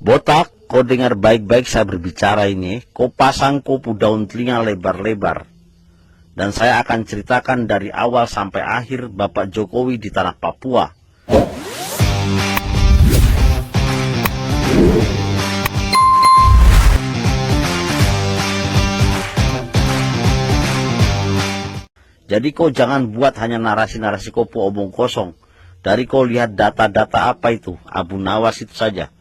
Botak, kau dengar baik-baik saya berbicara ini. Kau pasang kopu daun telinga lebar-lebar. Dan saya akan ceritakan dari awal sampai akhir Bapak Jokowi di tanah Papua. Jadi kau jangan buat hanya narasi-narasi kopu omong kosong. Dari kau lihat data-data apa itu, Abu Nawas itu saja.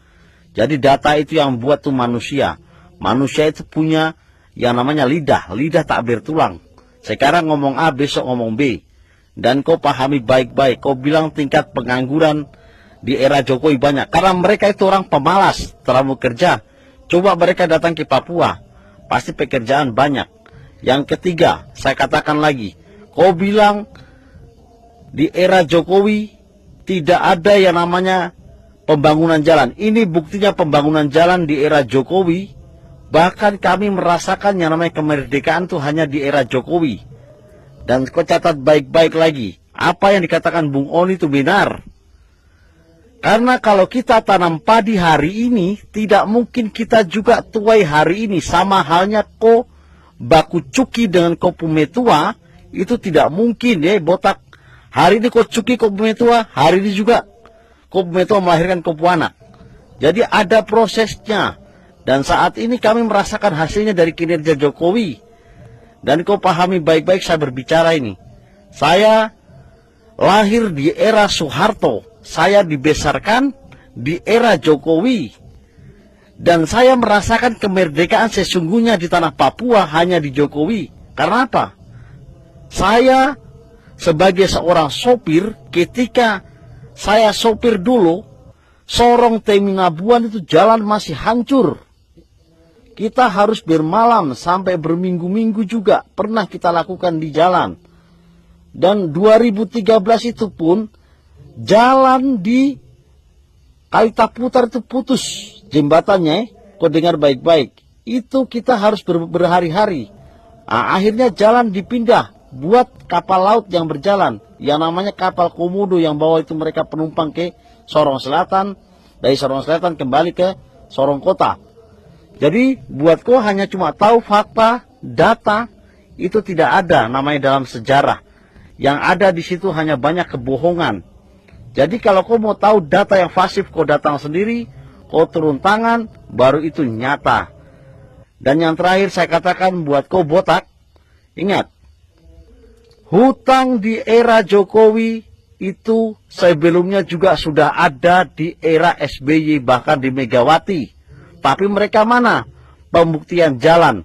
Jadi data itu yang buat tuh manusia. Manusia itu punya yang namanya lidah. Lidah tak bertulang. Sekarang ngomong A, besok ngomong B. Dan kau pahami baik-baik. Kau bilang tingkat pengangguran di era Jokowi banyak. Karena mereka itu orang pemalas, terlalu kerja. Coba mereka datang ke Papua. Pasti pekerjaan banyak. Yang ketiga, saya katakan lagi. Kau bilang di era Jokowi tidak ada yang namanya pembangunan jalan. Ini buktinya pembangunan jalan di era Jokowi. Bahkan kami merasakan yang namanya kemerdekaan itu hanya di era Jokowi. Dan kau catat baik-baik lagi. Apa yang dikatakan Bung Oni itu benar. Karena kalau kita tanam padi hari ini, tidak mungkin kita juga tuai hari ini. Sama halnya kau baku cuki dengan kopu metua, itu tidak mungkin ya botak. Hari ini kau cuki kopu metua, hari ini juga kopu metua melahirkan kopu anak. Jadi ada prosesnya. Dan saat ini kami merasakan hasilnya dari kinerja Jokowi. Dan kau pahami baik-baik saya berbicara ini. Saya lahir di era Soeharto. Saya dibesarkan di era Jokowi. Dan saya merasakan kemerdekaan sesungguhnya di tanah Papua hanya di Jokowi. Karena apa? Saya sebagai seorang sopir, ketika saya sopir dulu, Sorong Teminabuan itu jalan masih hancur. Kita harus bermalam sampai berminggu-minggu juga pernah kita lakukan di jalan. Dan 2013 itu pun jalan di Kalitaputar itu putus jembatannya. Kau dengar baik-baik. Itu kita harus berhari-hari. Nah, akhirnya jalan dipindah buat kapal laut yang berjalan. Yang namanya kapal Komodo yang bawa itu mereka penumpang ke Sorong Selatan. Dari Sorong Selatan kembali ke Sorong Kota. Jadi buat kau hanya cuma tahu fakta, data, itu tidak ada namanya dalam sejarah. Yang ada di situ hanya banyak kebohongan. Jadi kalau kau mau tahu data yang pasif, kau datang sendiri, kau turun tangan, baru itu nyata. Dan yang terakhir saya katakan buat kau botak, ingat, hutang di era Jokowi itu sebelumnya juga sudah ada di era SBY, bahkan di Megawati. Tapi mereka mana? Pembuktian jalan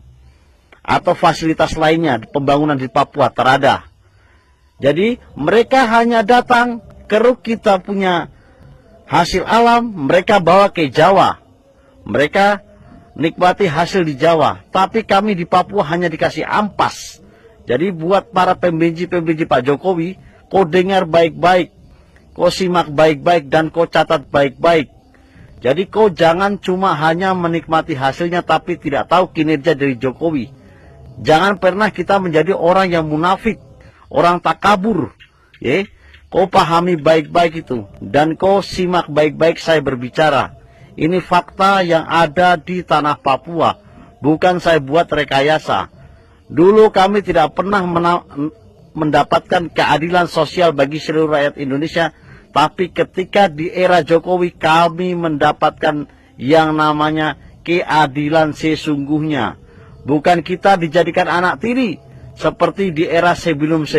atau fasilitas lainnya, pembangunan di Papua terada. Jadi mereka hanya datang, keruk kita punya hasil alam, mereka bawa ke Jawa. Mereka nikmati hasil di Jawa. Tapi kami di Papua hanya dikasih ampas. Jadi buat para pembenci-pembenci Pak Jokowi, kau dengar baik-baik, kau simak baik-baik, dan kau catat baik-baik. Jadi kau jangan cuma hanya menikmati hasilnya tapi tidak tahu kinerja dari Jokowi. Jangan pernah kita menjadi orang yang munafik, orang takabur. Ya? Kau pahami baik-baik itu dan kau simak baik-baik saya berbicara. Ini fakta yang ada di tanah Papua, bukan saya buat rekayasa. Dulu kami tidak pernah mendapatkan keadilan sosial bagi seluruh rakyat Indonesia. Tapi ketika di era Jokowi kami mendapatkan yang namanya keadilan sesungguhnya. Bukan kita dijadikan anak tiri seperti di era sebelum-sebelumnya.